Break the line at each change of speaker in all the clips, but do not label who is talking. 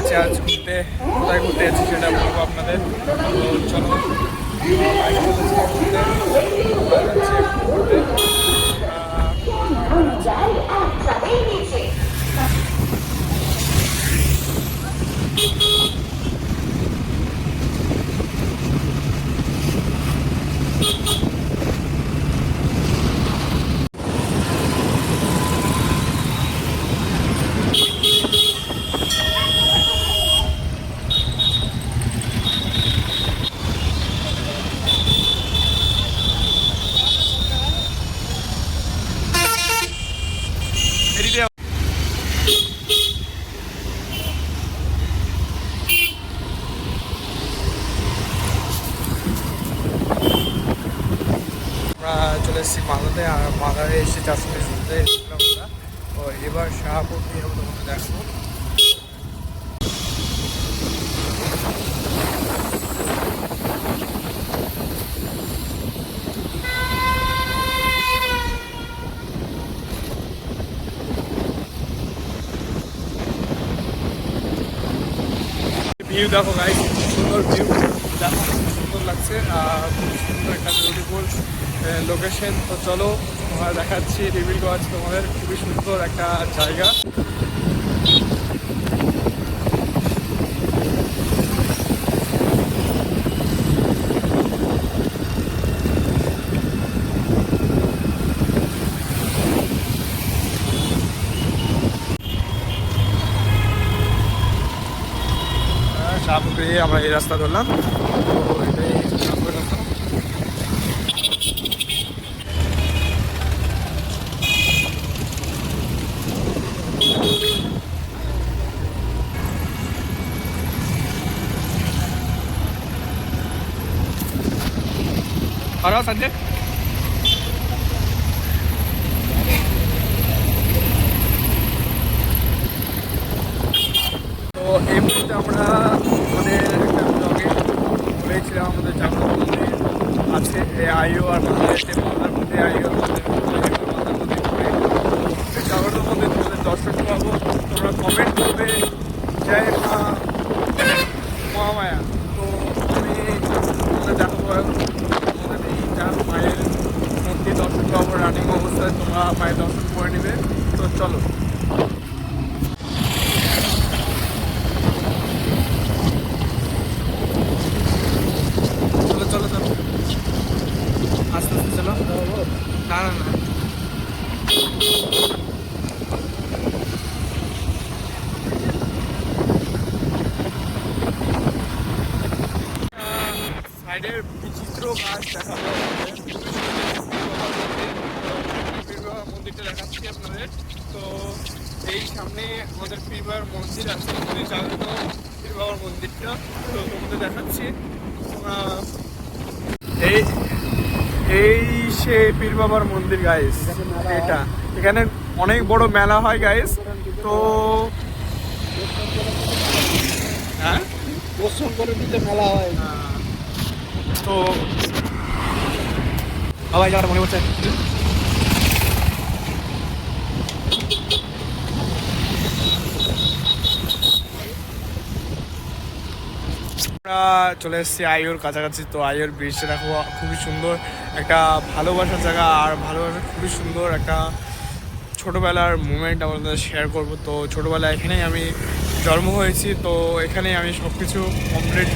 যাচ্ছি আজ ঘুরতে। কোথায় ঘুরতে যাচ্ছি সেটা বলবো আপনাদের। তো চলো বাইকে যাচ্ছি ঘুরতে। আমরা চলে এসেছি মালদাতে, আর মালদায় এসে 400 ঘুরতে এসেছিলাম আমরা। তো এবার শাহপুর দিয়ে তোমাকে দেখবো। ভিউ দেখো গাইস, সুন্দর ভিউ দেখো, সুন্দর লাগছে। খুব সুন্দর একটা বিউটিফুল লোকেশন। তো চলো তোমার দেখাচ্ছি রিভিলগঞ্জ, তোমাদের খুবই সুন্দর একটা জায়গা। শাহপুরে আমরা এই রাস্তা ধরলাম। তো এটাই শাহপুরের রাস্তা। আর সঞ্জয় তো এই মুহূর্তে আমরা আমাদের একটা ব্লগে বলেছিলাম আমাদের জাগ্রত মন্দির আছে আইও, আর মালদার মধ্যে আইও মালদার মধ্যে জাগ্রত মন্দির তোমাদের দর্শন পাবো। তোমরা কমেন্ট করবে জয় মা মহামায়া। তো আমি তোমাদের দেখাবো আমাদের এইটা মায়ের মন্দির দর্শন পাবো রানিং অবস্থায়, তোমরা মায়ের দর্শন করে নেবে। তো চলো চলো চলো চলো আস্তে আস্তে চলো। না না না সাইডের বিচিত্র গাছ দেখাবো মন্দিরটা দেখাচ্ছি আপনাদের। তো এই সামনে আমাদের পীর বাবার মন্দির আছে, আমাদের জাগ্রত পীর বাবার মন্দিরটা। তো তোমাদের দেখাচ্ছি। এই এই সে পীর বাবার মন্দির গাইস, এটা এখানে অনেক বড় মেলা হয় গাইস। তো হ্যাঁ মেলা হয়। তো সবাই যাওয়ার মনে হচ্ছে। আমরা চলে এসেছি আইওর কাছাকাছি। তো আইওর ব্রিজটা দেখো, খুবই সুন্দর একটা ভালোবাসার জায়গা, আর ভালোবাসার খুবই সুন্দর একটা ছোটোবেলার মুমেন্ট আমাদের শেয়ার করব। তো ছোটোবেলায় এখানেই আমি জন্ম হয়েছি, তো এখানেই আমি সব কিছু কমপ্লিট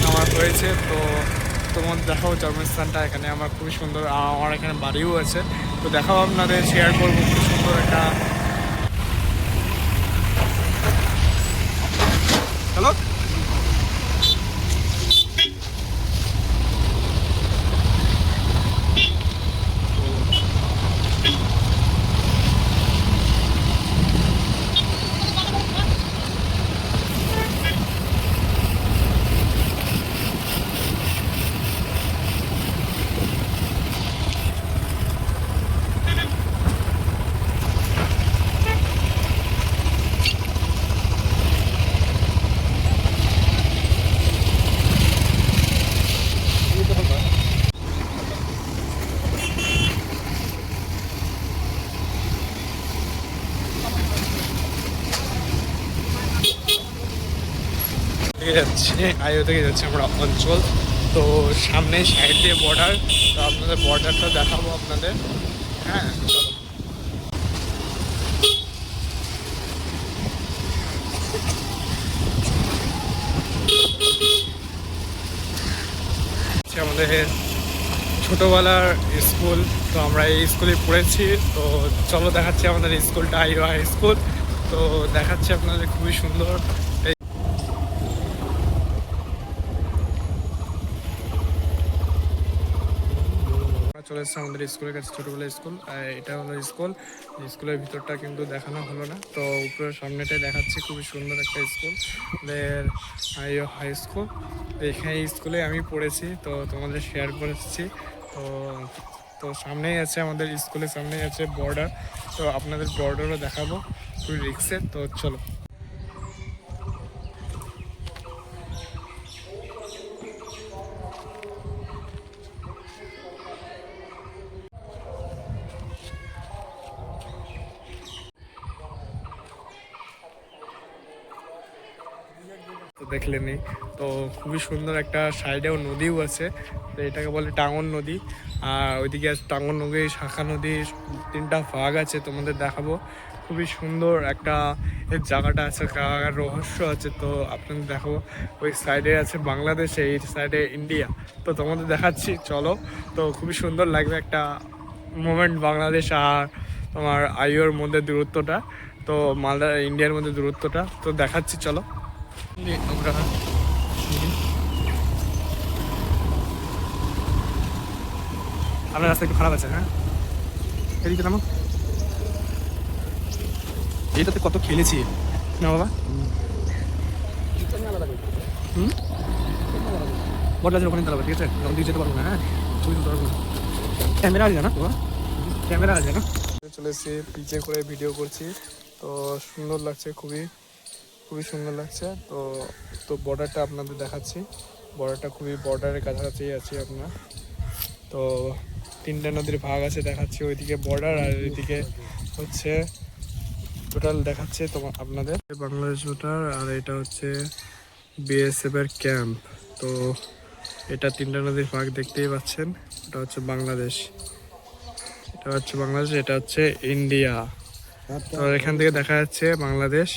আমার হয়েছে। তো তোমার দেখাও জন্মস্থানটা এখানে আমার খুবই সুন্দর, আমার এখানে বাড়িও আছে। তো দেখাও আপনাদের শেয়ার করবো খুব সুন্দর একটা। হ্যালো থেকে যাচ্ছি, আইও থেকে যাচ্ছি আমরা অঞ্চল। তো সামনে সাইড দিয়ে বর্ডার, তো আপনাদের বর্ডারটা দেখাবো আপনাদের। হ্যাঁ চলো। আমাদের ছোটোবেলার স্কুল, তো আমরা এই স্কুলে পড়েছি। তো চলো দেখাচ্ছি আমাদের স্কুলটা, আইও হাই স্কুল। তো দেখাচ্ছি আপনাদের, খুবই সুন্দর। চলে এসেছে আমাদের স্কুলের কাছে, ছোটোবেলার স্কুল। এটা হলো স্কুল, স্কুলের ভিতরটা কিন্তু দেখানো হলো না, তো উপরের সামনেটাই দেখাচ্ছি। খুবই সুন্দর একটা স্কুল, আমাদের আইও হাই স্কুল। এখানে স্কুলে আমি পড়েছি, তো তোমাদের শেয়ার করেছি। তো তো সামনেই আছে আমাদের স্কুলের সামনেই আছে বর্ডার, তো আপনাদের বর্ডারও দেখাবো, খুবই রিক্সের। তো চলো। তো দেখলেনি, তো খুবই সুন্দর একটা সাইডেও নদীও আছে, তো এটাকে বলে টাঙ্গন নদী। আর ওইদিকে আছে টাঙ্গন নদী, শাখা নদী, তিনটা ভাগ আছে, তোমাদের দেখাবো। খুবই সুন্দর একটা এর জায়গাটা আছে, জায়গার রহস্য আছে, তো আপনাদের দেখাবো। ওই সাইডে আছে বাংলাদেশ, এই সাইডে ইন্ডিয়া, তো তোমাদের দেখাচ্ছি চলো। তো খুবই সুন্দর লাগবে একটা মোমেন্ট, বাংলাদেশ আর তোমার আইওর মধ্যে দূরত্বটা, তো মালদা ইন্ডিয়ার মধ্যে দূরত্বটা, তো দেখাচ্ছি চলো। আমরা আপনার রাস্তা একটু খারাপ আছে, হ্যাঁ এদিকে নামো। এইটাতে কত খেলেছি না বাবা। হুম, বটগাছের ওখানে দাঁড়াবে, ঠিক আছে? দিকে যেতে পারবো না, হ্যাঁ ছবি তুলতে পারবো না, ক্যামেরা আছে না বাবা, ক্যামেরা আছে না। চলে এসেছি, পিচে করে ভিডিও করছি, তো সুন্দর লাগছে, খুবই খুবই সুন্দর লাগছে। তো তো বর্ডারটা আপনাদের দেখাচ্ছি, বর্ডারটা খুবই বর্ডারের কাছাকাছি আছি আপনার। তো তিনটা নদীর ভাগ আছে দেখাচ্ছি, ওইদিকে বর্ডার আর এইদিকে হচ্ছে টোটাল দেখাচ্ছে তোমার আপনাদের বাংলাদেশ বর্ডার। আর এটা হচ্ছে বিএসএফ এর ক্যাম্প। তো এটা তিনটা নদীর ভাগ দেখতেই পাচ্ছেন, এটা হচ্ছে বাংলাদেশ, এটা হচ্ছে বাংলাদেশ, এটা হচ্ছে ইন্ডিয়া। তো এখান থেকে দেখা যাচ্ছে বাংলাদেশ।